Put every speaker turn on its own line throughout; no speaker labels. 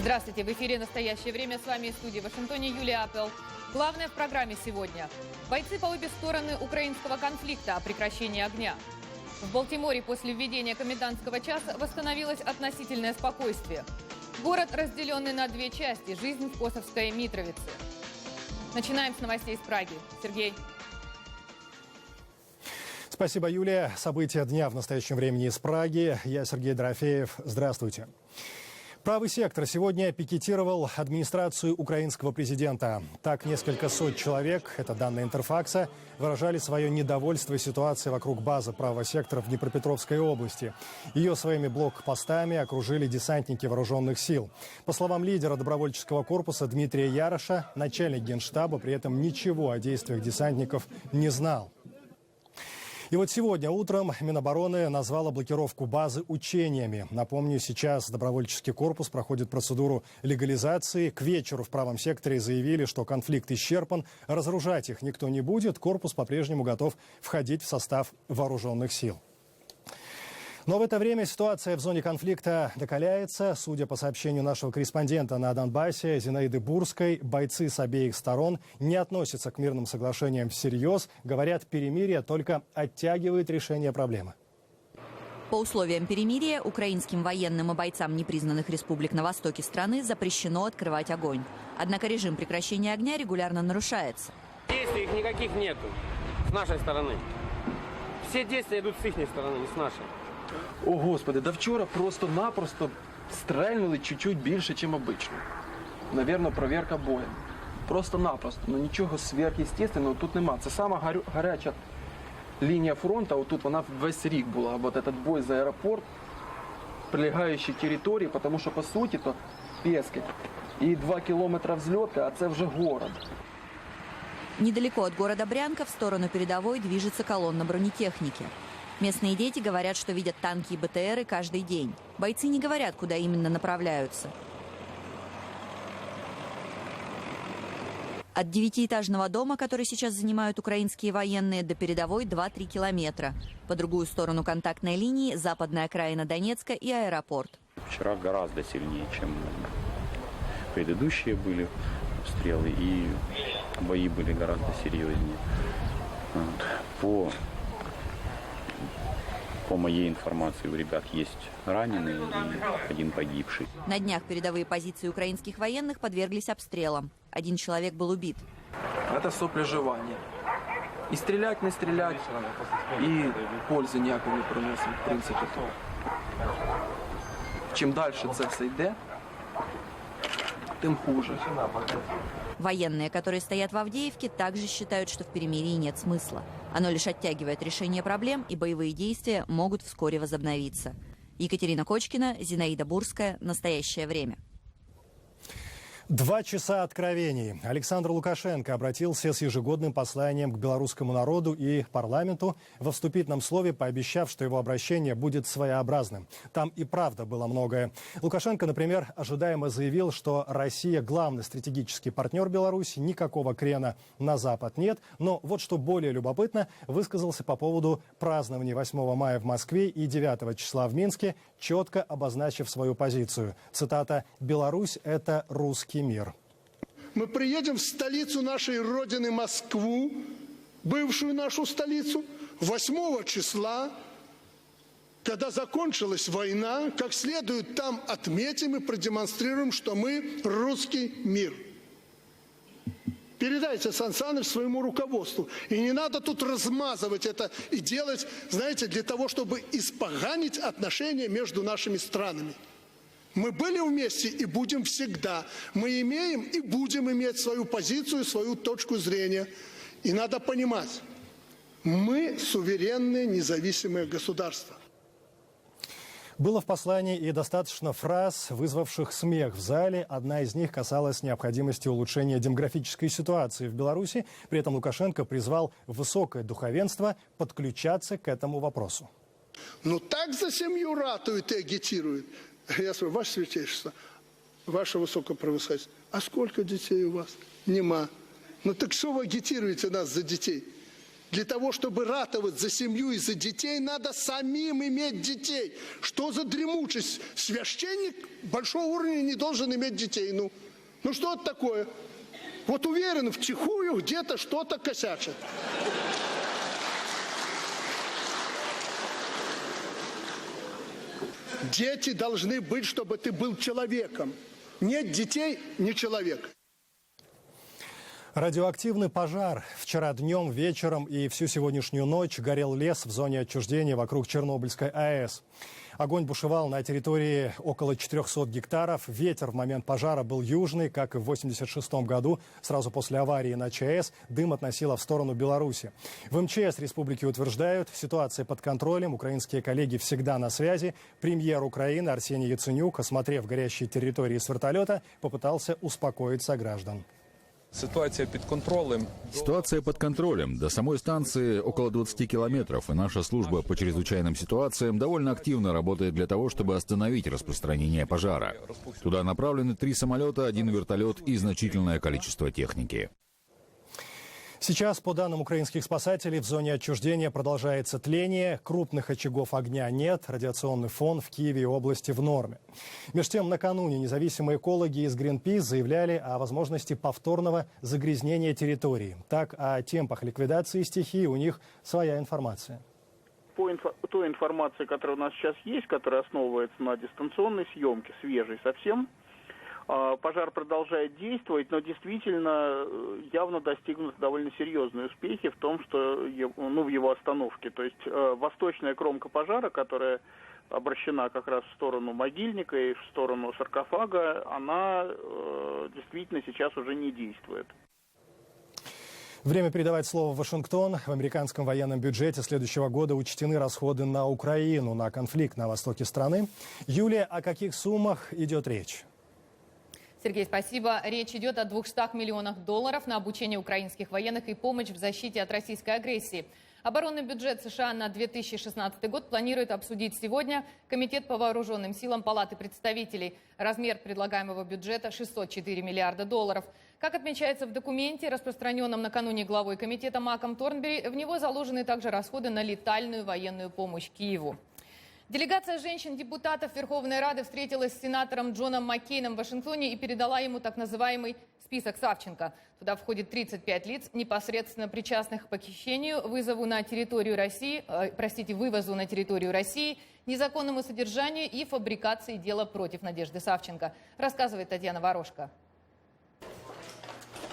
Здравствуйте, в эфире «Настоящее время». С вами из студии в Вашингтоне Юлия Апел. Главное в программе сегодня. Бойцы по обе стороны украинского конфликта о прекращении огня. В Балтиморе после введения комендантского часа восстановилось относительное спокойствие. Город, разделенный на две части. Жизнь в Косовской Митровице. Начинаем с новостей из Праги. Сергей.
Спасибо, Юлия. События дня в настоящем времени из Праги. Я Сергей Дорофеев. Здравствуйте. Правый сектор сегодня пикетировал администрацию украинского президента. Так, несколько сот человек, это данные Интерфакса, выражали свое недовольство ситуацией вокруг базы правого сектора в Днепропетровской области. Ее своими блокпостами окружили десантники вооруженных сил. По словам лидера добровольческого корпуса Дмитрия Яроша, начальник Генштаба при этом ничего о действиях десантников не знал. И вот сегодня утром Минобороны назвала блокировку базы учениями. Напомню, сейчас добровольческий корпус проходит процедуру легализации. К вечеру в правом секторе заявили, что конфликт исчерпан, разоружать их никто не будет. Корпус по-прежнему готов входить в состав вооруженных сил. Но в это время ситуация в зоне конфликта накаляется. Судя по сообщению нашего корреспондента на Донбассе Зинаиды Бурской, бойцы с обеих сторон не относятся к мирным соглашениям всерьез. Говорят, перемирие только оттягивает решение проблемы.
По условиям перемирия украинским военным и бойцам непризнанных республик на востоке страны запрещено открывать огонь. Однако режим прекращения огня регулярно нарушается.
Действий их никаких нету с нашей стороны. Все действия идут с их стороны, не с нашей.
О, Господи, да вчора просто-напросто стрельнули чуть-чуть більше, ніж обично. Навірно, перевірка боєм. Просто-напросто. Ну нічого сверхъестественного тут нема. Це сама гаряча лінія фронту, отут вона весь рік була. Вот этот бой за аеропорт, прилегаючі території, тому що, по суті, то Пески. І 2 кілометри взльоти, а це вже город.
Недалеко от города Брянка в сторону передовой движется колонна бронетехники. Местные дети говорят, что видят танки и БТРы каждый день. Бойцы не говорят, куда именно направляются. От 9-этажного дома, который сейчас занимают украинские военные, до передовой 2-3 километра. По другую сторону контактной линии западная окраина Донецка и аэропорт.
Вчера гораздо сильнее, чем предыдущие были обстрелы, и бои были гораздо серьезнее. По моей информации, у ребят есть раненые и один погибший.
На днях передовые позиции украинских военных подверглись обстрелам. Один человек был убит.
Это соплежевание. И стрелять, не стрелять, и пользи ніякої не приносить, в принципі. Чим далі це все йде, тем хуже.
Военные, которые стоят в Авдеевке, также считают, что в перемирии нет смысла. Оно лишь оттягивает решение проблем, и боевые действия могут вскоре возобновиться. Екатерина Кочкина, Зинаида Бурская. «Настоящее время».
2 часа откровений. Александр Лукашенко обратился с ежегодным посланием к белорусскому народу и парламенту, во вступительном слове пообещав, что его обращение будет своеобразным. Там и правда было многое. Лукашенко, например, ожидаемо заявил, что Россия главный стратегический партнер Беларуси, никакого крена на Запад нет. Но вот что более любопытно, высказался по поводу празднования 8 мая в Москве и 9 числа в Минске, четко обозначив свою позицию. Цитата: «Беларусь – это русский мир».
Мы приедем в столицу нашей Родины, Москву, бывшую нашу столицу, 8 числа, когда закончилась война, как следует там отметим и продемонстрируем, что мы русский мир. Передайте, Сан Саныч, своему руководству. И не надо тут размазывать это и делать, знаете, для того, чтобы испоганить отношения между нашими странами. Мы были вместе и будем всегда. Мы имеем и будем иметь свою позицию, свою точку зрения. И надо понимать, мы суверенные, независимые государства.
Было в послании и достаточно фраз, вызвавших смех в зале. Одна из них касалась необходимости улучшения демографической ситуации в Беларуси. При этом Лукашенко призвал высокое духовенство подключаться к этому вопросу.
Ну так за семью ратуют и агитируют. Я говорю, ваше святейшество, ваше высокопревосходительство, а сколько детей у вас? Нема. Ну так что вы агитируете нас за детей? Для того, чтобы ратовать за семью и за детей, надо самим иметь детей. Что за дремучесть? Священник большого уровня не должен иметь детей. Ну что это такое? Вот уверен, втихую где-то что-то косячат. Дети должны быть, чтобы ты был человеком. Нет детей – не человек.
Радиоактивный пожар. Вчера днем, вечером и всю сегодняшнюю ночь горел лес в зоне отчуждения вокруг Чернобыльской АЭС. Огонь бушевал на территории около 400 гектаров. Ветер в момент пожара был южный, как и в 1986 году. Сразу после аварии на ЧАЭС дым относило в сторону Беларуси. В МЧС республики утверждают, ситуация под контролем. Украинские коллеги всегда на связи. Премьер Украины Арсений Яценюк, осмотрев горящие территории с вертолета, попытался успокоить сограждан.
Ситуация под контролем. До самой станции около 20 километров, и наша служба по чрезвычайным ситуациям довольно активно работает для того, чтобы остановить распространение пожара. Туда направлены 3 самолета, 1 вертолет и значительное количество техники.
Сейчас, по данным украинских спасателей, в зоне отчуждения продолжается тление. Крупных очагов огня нет. Радиационный фон в Киеве и области в норме. Между тем, накануне независимые экологи из Greenpeace заявляли о возможности повторного загрязнения территории. Так, о темпах ликвидации стихии у них своя информация.
По той информации, которая у нас сейчас есть, которая основывается на дистанционной съемке, свежей совсем, пожар продолжает действовать, но действительно явно достигнуты довольно серьезные успехи в том, что в его остановке. То есть восточная кромка пожара, которая обращена как раз в сторону могильника и в сторону саркофага, она действительно сейчас уже не действует.
Время передавать слово в Вашингтон. В американском военном бюджете следующего года учтены расходы на Украину, на конфликт на востоке страны. Юлия, о каких суммах идет речь?
Сергей, спасибо. Речь идет о $200 миллионах на обучение украинских военных и помощь в защите от российской агрессии. Оборонный бюджет США на 2016 год планирует обсудить сегодня Комитет по вооруженным силам Палаты представителей. Размер предлагаемого бюджета $604 миллиарда. Как отмечается в документе, распространенном накануне главой комитета Маком Торнбери, в него заложены также расходы на летальную военную помощь Киеву. Делегация женщин-депутатов Верховной Рады встретилась с сенатором Джоном Маккейном в Вашингтоне и передала ему так называемый список Савченко. Туда входит 35 лиц, непосредственно причастных к похищению, вывозу на территорию России, незаконному содержанию и фабрикации дела против Надежды Савченко. Рассказывает Татьяна Ворожко.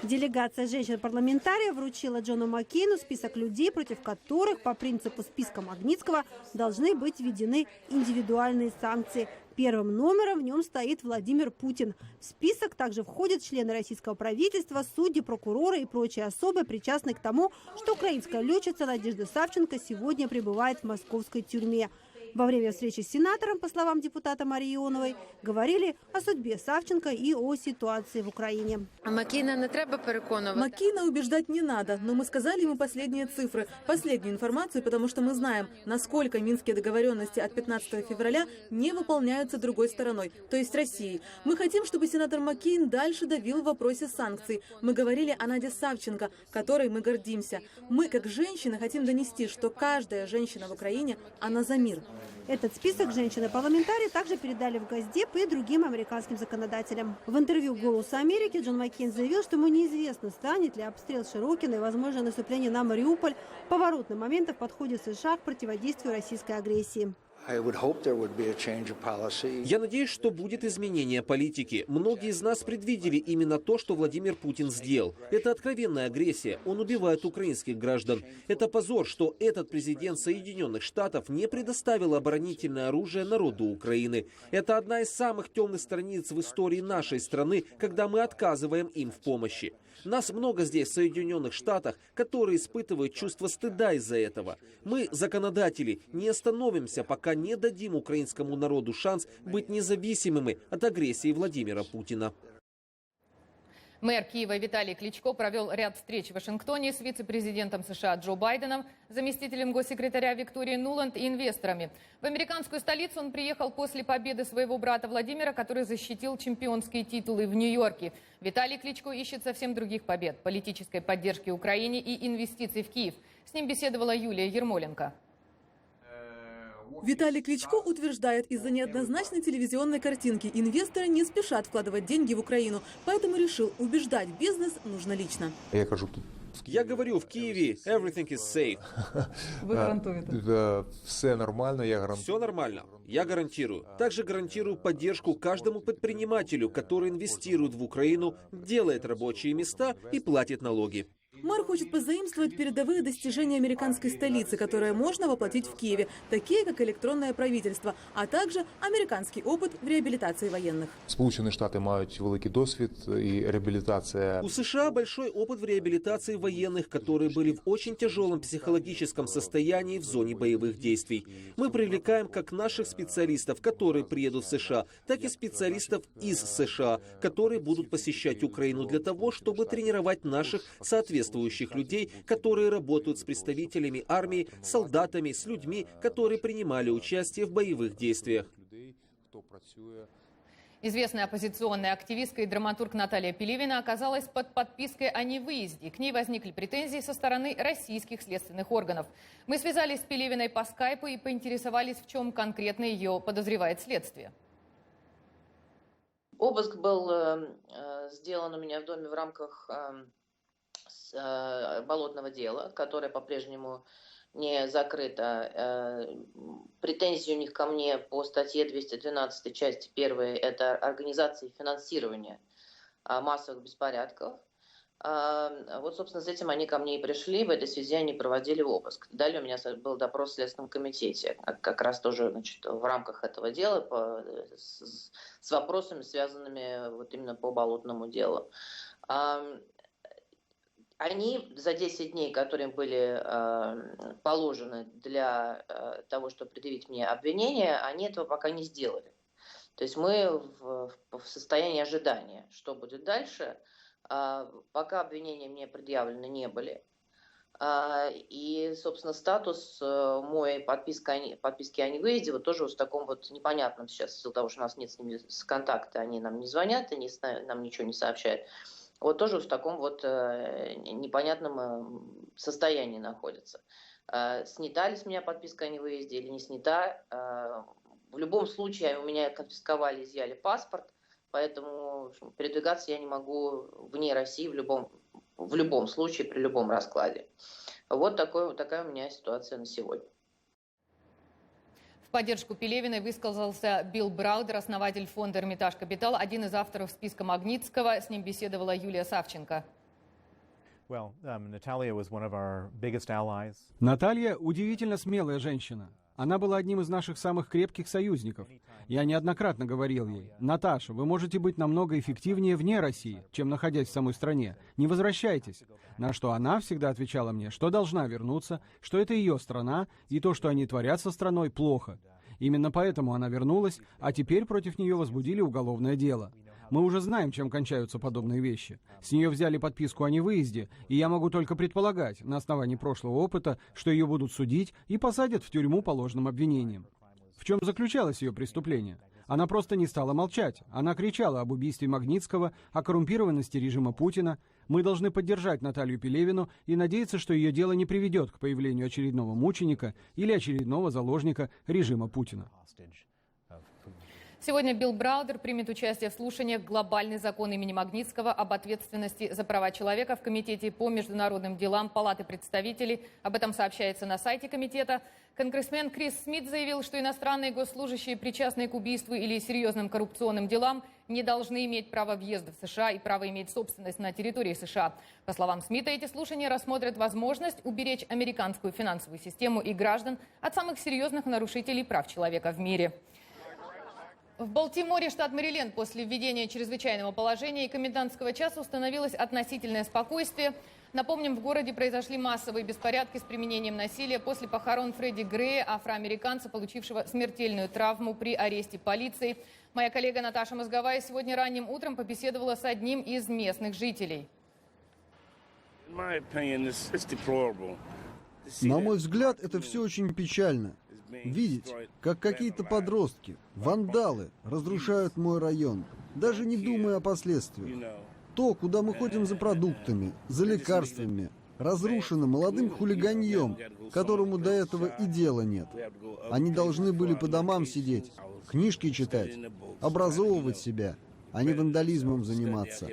Делегация женщин-парламентариев вручила Джону Маккейну список людей, против которых по принципу списка Магнитского должны быть введены индивидуальные санкции. Первым номером в нем стоит Владимир Путин. В список также входят члены российского правительства, судьи, прокуроры и прочие особы, причастные к тому, что украинская летчица Надежда Савченко сегодня пребывает в московской тюрьме. Во время встречи с сенатором, по словам депутата Марии Ионовой, говорили о судьбе Савченко и о ситуации в Украине.
Маккейна убеждать не надо, но мы сказали ему последние цифры, последнюю информацию, потому что мы знаем, насколько минские договоренности от 15 февраля не выполняются другой стороной, то есть Россией. Мы хотим, чтобы сенатор Маккейн дальше давил в вопросе санкций. Мы говорили о Наде Савченко, которой мы гордимся. Мы, как женщины, хотим донести, что каждая женщина в Украине, она за мир.
Этот список женщины-парламентарии также передали в Госдеп и другим американским законодателям. В интервью «Голосу Америки» Джон Маккейн заявил, что ему неизвестно, станет ли обстрел Широкино и возможное наступление на Мариуполь поворотным моментом в подходе США к противодействию российской агрессии.
Я надеюсь, что будет изменение политики. Многие из нас предвидели именно то, что Владимир Путин сделал. Это откровенная агрессия. Он убивает украинских граждан. Это позор, что этот президент Соединенных Штатов не предоставил оборонительное оружие народу Украины. Это одна из самых темных страниц в истории нашей страны, когда мы отказываем им в помощи. Нас много здесь, в Соединенных Штатах, которые испытывают чувство стыда из-за этого. Мы, законодатели, не остановимся, пока не дадим украинскому народу шанс быть независимыми от агрессии Владимира Путина.
Мэр Киева Виталий Кличко провел ряд встреч в Вашингтоне с вице-президентом США Джо Байденом, заместителем госсекретаря Викторией Нуланд и инвесторами. В американскую столицу он приехал после победы своего брата Владимира, который защитил чемпионские титулы в Нью-Йорке. Виталий Кличко ищет совсем других побед – политической поддержки Украине и инвестиций в Киев. С ним беседовала Юлия Ермоленко.
Виталий Кличко утверждает, из-за неоднозначной телевизионной картинки инвесторы не спешат вкладывать деньги в Украину, поэтому решил, убеждать бизнес нужно лично.
Я говорю, в Киеве everything is safe.
Вы гарантуете?
Все нормально,
Все нормально. Я гарантирую. Также гарантирую поддержку каждому предпринимателю, который инвестирует в Украину, делает рабочие места и платит налоги.
Мэр хочет позаимствовать передовые достижения американской столицы, которые можно воплотить в Киеве, такие как электронное правительство, а также американский опыт в реабилитации военных.
Сполучені Штати мають великий досвід і реабілітація.
У США большой опыт в реабилитации военных, которые были в очень тяжелом психологическом состоянии в зоне боевых действий. Мы привлекаем как наших специалистов, которые приедут в США, так и специалистов из США, которые будут посещать Украину для того, чтобы тренировать наших соответствующих людей, которые работают с представителями армии, солдатами, с людьми, которые принимали участие в боевых действиях.
Известная оппозиционная активистка и драматург Наталья Пелевина оказалась под подпиской о невыезде. К ней возникли претензии со стороны российских следственных органов. Мы связались с Пелевиной по скайпу и поинтересовались, в чем конкретно ее подозревает следствие.
Обыск был сделан у меня в доме в рамках болотного дела, которое по-прежнему не закрыто. Претензии у них ко мне по статье 212 части 1 – это организация и финансирование массовых беспорядков. Вот, собственно, с этим они ко мне и пришли. В этой связи они проводили обыск. Далее у меня был допрос в Следственном комитете, как раз тоже, значит, в рамках этого дела с вопросами, связанными вот именно по болотному делу. Они за 10 дней, которые им были положены для того, чтобы предъявить мне обвинение, они этого пока не сделали. То есть мы в состоянии ожидания, что будет дальше. Пока обвинения мне предъявлены не были. И, собственно, статус мой подписки о невыезде вот тоже вот в таком вот непонятном сейчас, в силу того, что у нас нет с ними контакта, они нам не звонят, они нам ничего не сообщают. Вот тоже в таком вот непонятном состоянии находится. Снята ли с меня подписка о невыезде или не снята? В любом случае у меня конфисковали, изъяли паспорт, поэтому передвигаться я не могу вне России в любом случае, при любом раскладе. Вот такая у меня ситуация на сегодня.
В поддержку Пелевиной высказался Билл Браудер, основатель фонда «Эрмитаж Капитал», один из авторов списка Магнитского. С ним беседовала Юлия Савченко.
Наталья удивительно смелая женщина. Она была одним из наших самых крепких союзников. Я неоднократно говорил ей: «Наташа, вы можете быть намного эффективнее вне России, чем находясь в самой стране. Не возвращайтесь». На что она всегда отвечала мне, что должна вернуться, что это ее страна, и то, что они творят со страной, плохо. Именно поэтому она вернулась, а теперь против нее возбудили уголовное дело. Мы уже знаем, чем кончаются подобные вещи. С нее взяли подписку о невыезде, и я могу только предполагать, на основании прошлого опыта, что ее будут судить и посадят в тюрьму по ложным обвинениям. В чем заключалось ее преступление? Она просто не стала молчать. Она кричала об убийстве Магнитского, о коррумпированности режима Путина. Мы должны поддержать Наталью Пелевину и надеяться, что ее дело не приведет к появлению очередного мученика или очередного заложника режима Путина.
Сегодня Билл Браудер примет участие в слушаниях «Глобальный закон имени Магнитского об ответственности за права человека» в Комитете по международным делам Палаты представителей. Об этом сообщается на сайте комитета. Конгрессмен Крис Смит заявил, что иностранные госслужащие, причастные к убийству или серьезным коррупционным делам, не должны иметь право въезда в США и право иметь собственность на территории США. По словам Смита, эти слушания рассмотрят возможность уберечь американскую финансовую систему и граждан от самых серьезных нарушителей прав человека в мире. В Балтиморе, штат Мэриленд, после введения чрезвычайного положения и комендантского часа установилось относительное спокойствие. Напомним, в городе произошли массовые беспорядки с применением насилия после похорон Фредди Грея, афроамериканца, получившего смертельную травму при аресте полиции. Моя коллега Наташа Мозговая сегодня ранним утром побеседовала с одним из местных жителей.
На мой взгляд, это все очень печально. Видеть, как какие-то подростки, вандалы, разрушают мой район, даже не думая о последствиях. То, куда мы ходим за продуктами, за лекарствами, разрушено молодым хулиганьем, которому до этого и дела нет. Они должны были по домам сидеть, книжки читать, образовывать себя, а не вандализмом заниматься.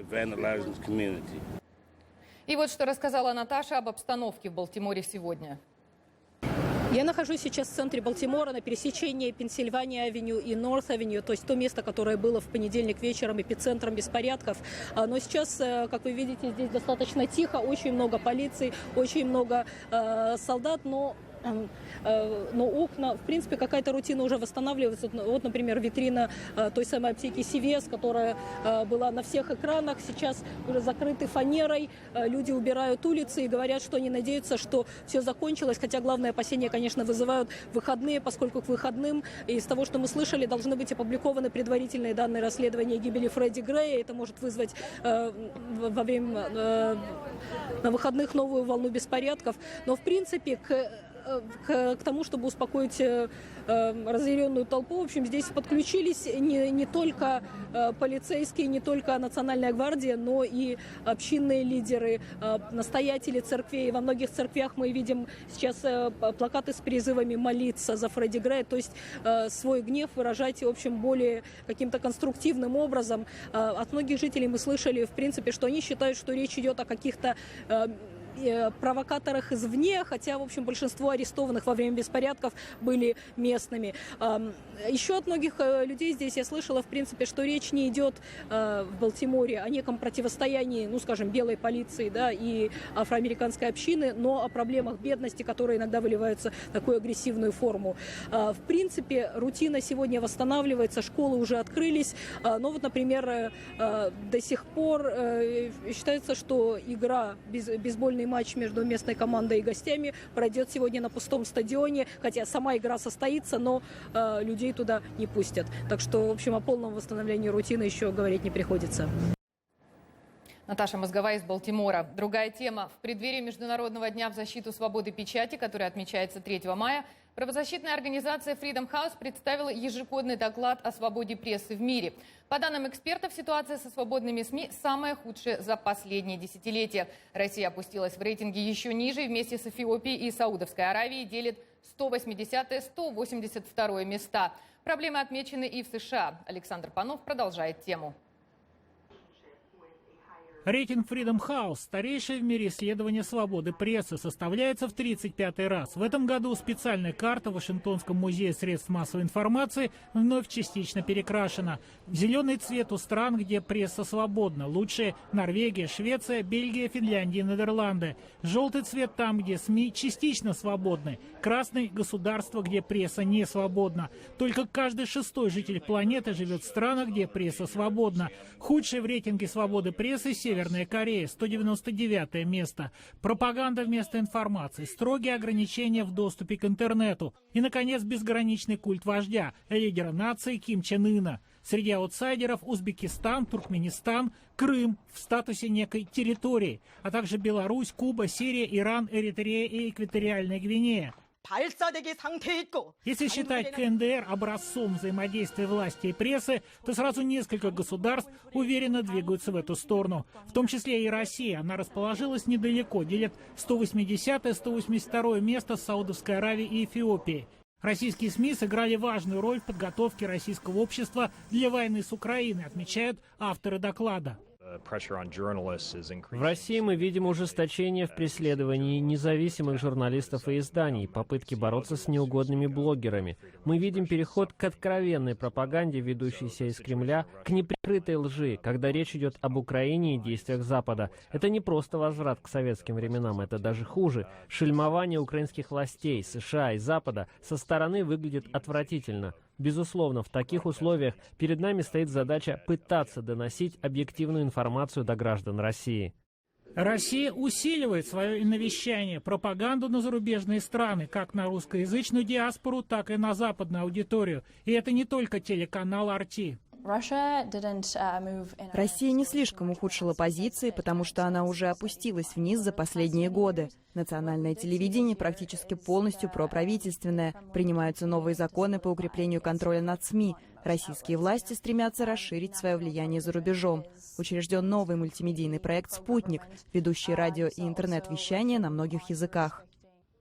И вот что рассказала Наташа об обстановке в Балтиморе сегодня.
Я нахожусь сейчас в центре Балтимора на пересечении Пенсильвания-авеню и Норт-авеню, то есть то место, которое было в понедельник вечером эпицентром беспорядков. Но сейчас, как вы видите, здесь достаточно тихо, очень много полиции, очень много солдат, но окна, в принципе, какая-то рутина уже восстанавливается. Вот, например, витрина той самой аптеки CVS, которая была на всех экранах, сейчас уже закрыты фанерой. Люди убирают улицы и говорят, что они надеются, что все закончилось. Хотя главное опасение, конечно, вызывают выходные, поскольку к выходным, из того, что мы слышали, должны быть опубликованы предварительные данные расследования гибели Фредди Грея. Это может вызвать во время на выходных новую волну беспорядков. Но, в принципе, к тому, чтобы успокоить разъяренную толпу. В общем, здесь подключились не только полицейские, не только Национальная гвардия, но и общинные лидеры, настоятели церквей. Во многих церквях мы видим сейчас плакаты с призывами молиться за Фредди Грея, то есть свой гнев выражать, в общем, более каким-то конструктивным образом. От многих жителей мы слышали, в принципе, что они считают, что речь идет о каких-то провокаторах извне, хотя, в общем, большинство арестованных во время беспорядков были местными. Еще от многих людей здесь я слышала, в принципе, что речь не идет в Балтиморе о неком противостоянии, ну, скажем, белой полиции, да, и афроамериканской общины, но о проблемах бедности, которые иногда выливаются в такую агрессивную форму. В принципе, рутина сегодня восстанавливается, школы уже открылись, но вот, например, до сих пор считается, что игра, бейсбольный матч между местной командой и гостями пройдет сегодня на пустом стадионе, хотя сама игра состоится, но людей туда не пустят. Так что, в общем, о полном восстановлении рутины еще говорить не приходится.
Наташа Мозговая из Балтимора. Другая тема. В преддверии Международного дня в защиту свободы печати, который отмечается 3 мая, правозащитная организация Freedom House представила ежегодный доклад о свободе прессы в мире. По данным экспертов, ситуация со свободными СМИ самая худшая за последние десятилетия. Россия опустилась в рейтинге еще ниже и вместе с Эфиопией и Саудовской Аравией делит 180-182 места. Проблемы отмечены и в США. Александр Панов продолжает тему.
Рейтинг Freedom House, старейшее в мире исследование свободы прессы, составляется в 35-й раз. В этом году специальная карта в Вашингтонском музее средств массовой информации вновь частично перекрашена. Зеленый цвет у стран, где пресса свободна. Лучшие – Норвегия, Швеция, Бельгия, Финляндия, Нидерланды. Желтый цвет там, где СМИ частично свободны. Красный – государство, где пресса не свободна. Только каждый 6-й житель планеты живет в странах, где пресса свободна. Худший в рейтинге свободы прессы – Северная Корея, 199 место. Пропаганда вместо информации, строгие ограничения в доступе к интернету. И, наконец, безграничный культ вождя, лидера нации Ким Чен Ына. Среди аутсайдеров Узбекистан, Туркменистан, Крым в статусе некой территории, а также Беларусь, Куба, Сирия, Иран, Эритрея и Экваториальная Гвинея. Если считать КНДР образцом взаимодействия власти и прессы, то сразу несколько государств уверенно двигаются в эту сторону. В том числе и Россия. Она расположилась недалеко, делит 180-182 место с Саудовской Аравией и Эфиопией. Российские СМИ сыграли важную роль в подготовке российского общества для войны с Украиной, отмечают авторы доклада.
В России мы видим ужесточение в преследовании независимых журналистов и изданий, попытки бороться с неугодными блогерами. Мы видим переход к откровенной пропаганде, ведущейся из Кремля, к неприкрытой лжи, когда речь идет об Украине и действиях Запада. Это не просто возврат к советским временам, это даже хуже. Шельмование украинских властей, США и Запада со стороны выглядит отвратительно. Безусловно, в таких условиях перед нами стоит задача пытаться доносить объективную информацию до граждан России.
Россия усиливает свое навещание, пропаганду на зарубежные страны, как на русскоязычную диаспору, так и на западную аудиторию. И это не только телеканал RT.
Россия не слишком ухудшила позиции, потому что она уже опустилась вниз за последние годы. Национальное телевидение практически полностью проправительственное. Принимаются новые законы по укреплению контроля над СМИ. Российские власти стремятся расширить свое влияние за рубежом. Учрежден новый мультимедийный проект «Спутник», ведущий радио и интернет-вещание на многих языках.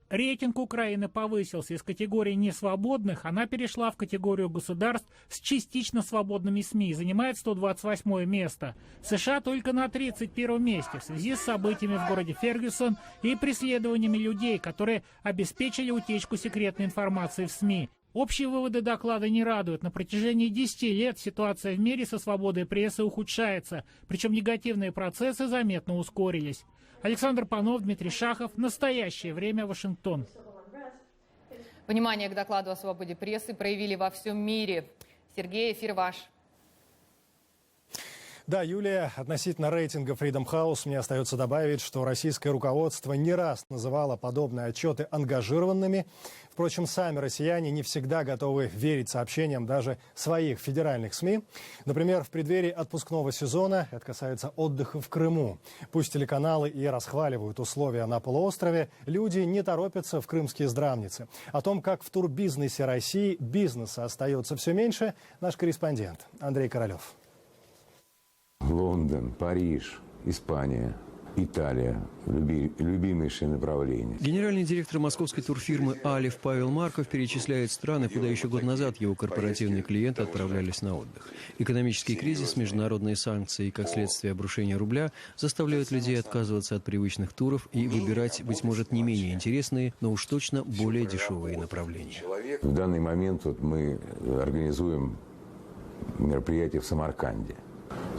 Рейтинг Украины повысился. Из категории несвободных она перешла в категорию государств с частично свободными СМИ и занимает 128 место. США только на 31 месте в связи с событиями в городе Фергюсон и преследованиями людей, которые обеспечили утечку секретной информации в СМИ. Общие выводы доклада не радуют. На протяжении 10 лет ситуация в мире со свободой прессы ухудшается, причем негативные процессы заметно ускорились. Александр Панов, Дмитрий Шахов. Настоящее время. Вашингтон.
Внимание к докладу о свободе прессы проявили во всем мире. Сергей, эфир ваш.
Да, Юлия, относительно рейтинга Freedom House мне остается добавить, что российское руководство не раз называло подобные отчеты ангажированными. Впрочем, сами россияне не всегда готовы верить сообщениям даже своих федеральных СМИ. Например, в преддверии отпускного сезона, это касается отдыха в Крыму. Пусть телеканалы и расхваливают условия на полуострове, люди не торопятся в крымские здравницы. О том, как в турбизнесе России бизнеса остается все меньше, наш корреспондент Андрей Королев.
Лондон, Париж, Испания, Италия – любимейшие направления.
Генеральный директор московской турфирмы «Алиф» Павел Марков перечисляет страны, куда еще год назад его корпоративные клиенты отправлялись на отдых. Экономический кризис, международные санкции и, как следствие, обрушение рубля заставляют людей отказываться от привычных туров и выбирать, быть может, не менее интересные, но уж точно более дешевые направления.
В данный момент мы организуем мероприятие в Самарканде.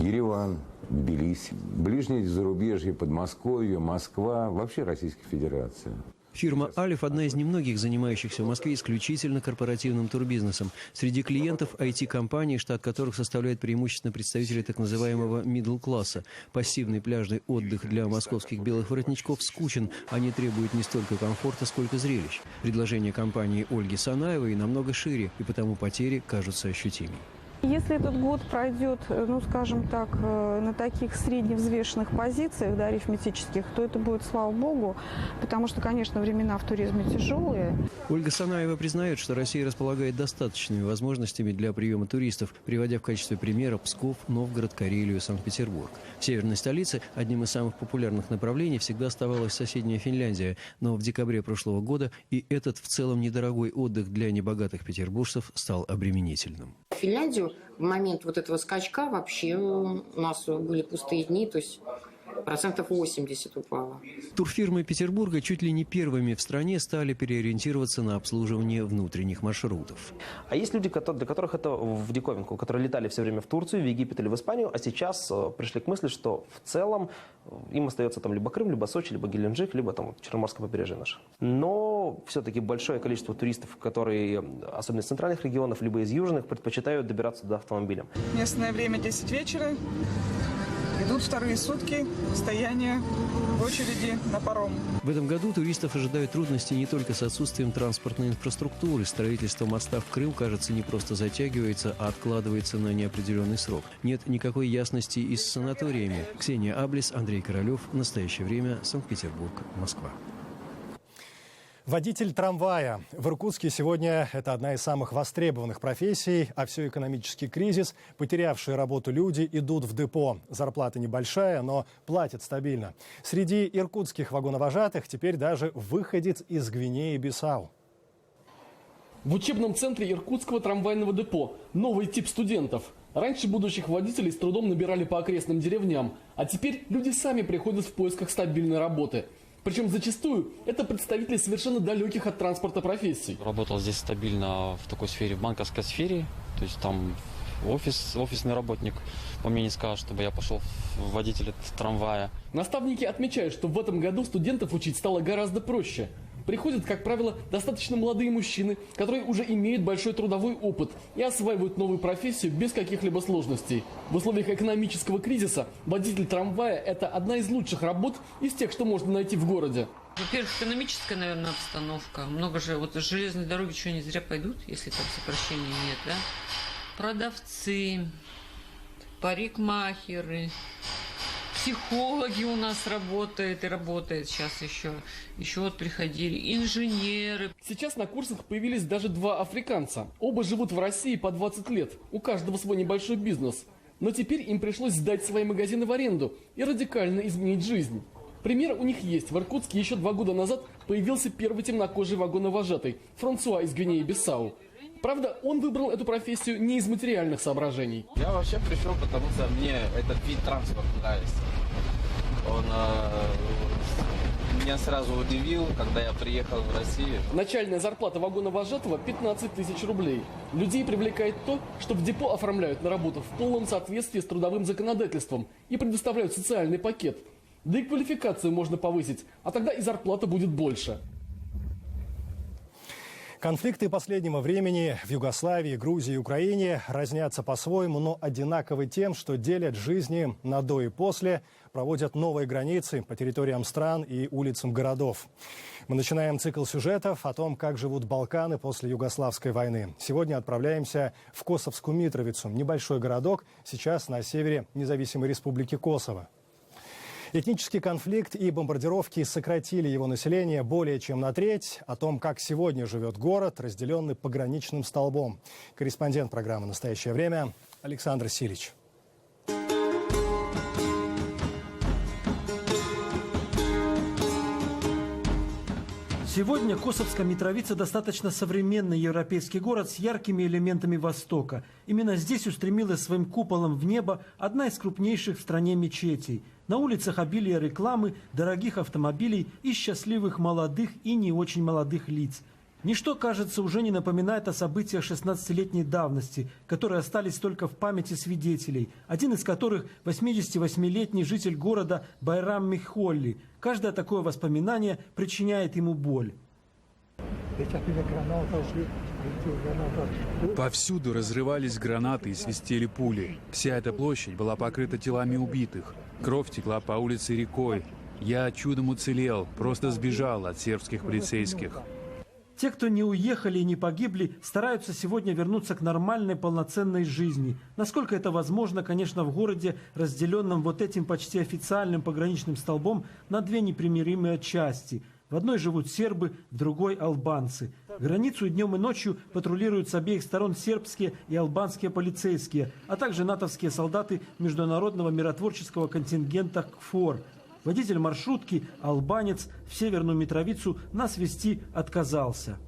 Ереван, Тбилиси, ближнее зарубежье, Подмосковье, Москва, вообще Российская Федерация.
Фирма «Алиф» – одна из немногих занимающихся в Москве исключительно корпоративным турбизнесом. Среди клиентов IT-компании, штат которых составляет преимущественно представители так называемого middle-класса. Пассивный пляжный отдых для московских белых воротничков скучен. Они требуют не столько комфорта, сколько зрелищ. Предложение компании Ольги Санаевой намного шире, и потому потери кажутся ощутимей.
Если этот год пройдет, ну, скажем так, на таких средневзвешенных позициях, да, арифметических, то это будет, слава богу, потому что, конечно, времена в туризме тяжелые.
Ольга Санаева признает, что Россия располагает достаточными возможностями для приема туристов, приводя в качестве примера Псков, Новгород, Карелию, Санкт-Петербург. В северной столице одним из самых популярных направлений всегда оставалась соседняя Финляндия, но в декабре прошлого года и этот в целом недорогой отдых для небогатых петербуржцев стал обременительным.
Финляндию в момент вот этого скачка вообще у нас были пустые дни, то есть 80% упало.
Турфирмы Петербурга чуть ли не первыми в стране стали переориентироваться на обслуживание внутренних маршрутов.
А есть люди, для которых это в диковинку, которые летали все время в Турцию, в Египет или в Испанию, а сейчас пришли к мысли, что в целом им остается там либо Крым, либо Сочи, либо Геленджик, либо там Черноморское побережье наше. Но все-таки большое количество туристов, которые, особенно из центральных регионов, либо из южных, предпочитают добираться туда автомобилем.
Местное время 10 вечера. Идут вторые сутки стояния в очереди на паром.
В этом году туристов ожидают трудности не только с отсутствием транспортной инфраструктуры. Строительство моста в Крым, кажется, не просто затягивается, а откладывается на неопределенный срок. Нет никакой ясности и с санаториями. Ксения Аблис, Андрей Королев. Настоящее время. Санкт-Петербург, Москва.
Водитель трамвая. В Иркутске сегодня это одна из самых востребованных профессий, а все экономический кризис. Потерявшие работу люди идут в депо. Зарплата небольшая, но платят стабильно. Среди иркутских вагоновожатых теперь даже выходец из Гвинеи-Бисау.
В учебном центре Иркутского трамвайного депо новый тип студентов. Раньше будущих водителей с трудом набирали по окрестным деревням, а теперь люди сами приходят в поисках стабильной работы. Причем зачастую это представители совершенно далеких от транспорта профессий.
Работал здесь стабильно в такой сфере, в банковской сфере. То есть там офисный работник. По мне не скажет, чтобы я пошел в водителя трамвая.
Наставники отмечают, что в этом году студентов учить стало гораздо проще. приходят, как правило, достаточно молодые мужчины, которые уже имеют большой трудовой опыт и осваивают новую профессию без каких-либо сложностей. В условиях экономического кризиса водитель трамвая – это одна из лучших работ из тех, что можно найти в городе.
Во-первых, экономическая, наверное, обстановка. Много же, вот железные дороги что, не зря пойдут, если там сокращений нет, да? Продавцы, парикмахеры, психологи у нас работают и работает сейчас еще. Еще вот приходили инженеры.
Сейчас на курсах появились даже 2 африканца. Оба живут в России по 20 лет. У каждого свой небольшой бизнес. Но теперь им пришлось сдать свои магазины в аренду и радикально изменить жизнь. Пример у них есть. В Иркутске еще 2 года назад появился первый темнокожий вагоновожатый Франсуа из Гвинеи-Бисау. Правда, он выбрал эту профессию не из материальных соображений.
Я вообще пришел, потому что мне этот вид транспорта нравится. Он меня сразу удивил, когда я приехал в Россию.
Начальная зарплата вагоновожатого 15 тысяч рублей. Людей привлекает то, что в депо оформляют на работу в полном соответствии с трудовым законодательством и предоставляют социальный пакет. Да и квалификацию можно повысить, а тогда и зарплата будет больше.
Конфликты последнего времени в Югославии, Грузии и Украине разнятся по-своему, но одинаковы тем, что делят жизни на до и после, проводят новые границы по территориям стран и улицам городов. Мы начинаем цикл сюжетов о том, как живут Балканы после Югославской войны. Сегодня отправляемся в Косовскую Митровицу, небольшой городок, сейчас на севере независимой республики Косово. Этнический конфликт и бомбардировки сократили его население более чем на треть. О том, как сегодня живет город, разделенный пограничным столбом. Корреспондент программы «Настоящее время» Александр Силич.
Сегодня Косовская Митровица достаточно современный европейский город с яркими элементами Востока. Именно здесь устремилась своим куполом в небо одна из крупнейших в стране мечетей. На улицах обилие рекламы, дорогих автомобилей и счастливых молодых и не очень молодых лиц. Ничто, кажется, уже не напоминает о событиях 16-летней давности, которые остались только в памяти свидетелей, один из которых 88-летний житель города Байрам Михолли. Каждое такое воспоминание причиняет ему боль.
Повсюду разрывались гранаты и свистели пули. Вся эта площадь была покрыта телами убитых. Кровь текла по улице рекой. Я чудом уцелел, просто сбежал от сербских полицейских.
Те, кто не уехали и не погибли, стараются сегодня вернуться к нормальной, полноценной жизни. Насколько это возможно, конечно, в городе, разделенном вот этим почти официальным пограничным столбом на 2 непримиримые части. В одной живут сербы, в другой – албанцы. Границу днем и ночью патрулируют с обеих сторон сербские и албанские полицейские, а также натовские солдаты международного миротворческого контингента КФОР. Водитель маршрутки, албанец, в Северную Митровицу нас везти отказался.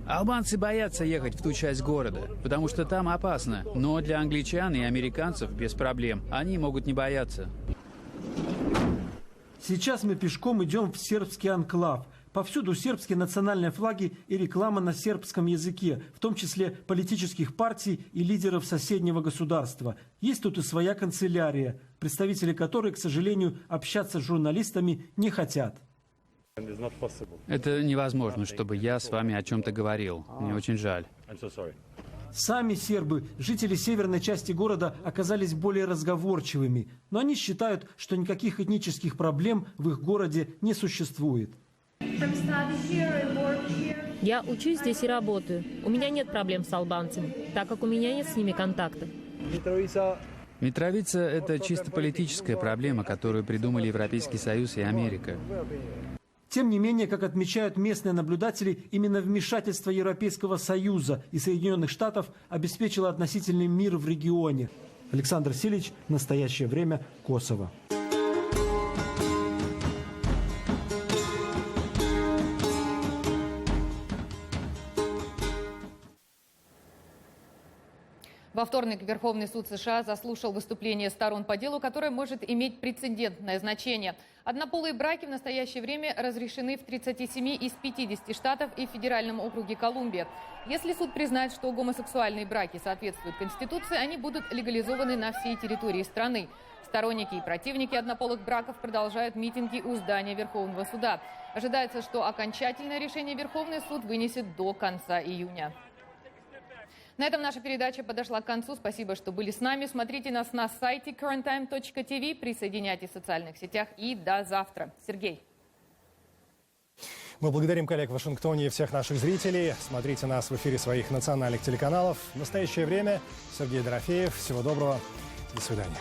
Албанцы боятся ехать в ту часть города, потому что там опасно. Но для англичан и американцев без проблем. Они могут не бояться.
Сейчас мы пешком идем в сербский анклав. Повсюду сербские национальные флаги и реклама на сербском языке, в том числе политических партий и лидеров соседнего государства. Есть тут и своя канцелярия, представители которой, к сожалению, общаться с журналистами не хотят.
Это невозможно, чтобы я с вами о чем-то говорил. Мне очень жаль.
Сами сербы, жители северной части города, оказались более разговорчивыми, но они считают, что никаких этнических проблем в их городе не существует.
Я учусь здесь и работаю. У меня нет проблем с албанцами, так как у меня нет с ними контакта.
Митровица – это чисто политическая проблема, которую придумали Европейский Союз и Америка.
Тем не менее, как отмечают местные наблюдатели, именно вмешательство Европейского Союза и Соединенных Штатов обеспечило относительный мир в регионе. Александр Силич, «Настоящее время», Косово.
Во вторник Верховный суд США заслушал выступление сторон по делу, которое может иметь прецедентное значение. Однополые браки в настоящее время разрешены в 37 из 50 штатов и в федеральном округе Колумбия. Если суд признает, что гомосексуальные браки соответствуют Конституции, они будут легализованы на всей территории страны. Сторонники и противники однополых браков продолжают митинги у здания Верховного суда. Ожидается, что окончательное решение Верховный суд вынесет до конца июня. На этом наша передача подошла к концу. Спасибо, что были с нами. Смотрите нас на сайте currenttime.tv, присоединяйтесь в социальных сетях и до завтра. Сергей.
Мы благодарим коллег в Вашингтоне и всех наших зрителей. Смотрите нас в эфире своих национальных телеканалов. В настоящее время Сергей Дорофеев. Всего доброго. До свидания.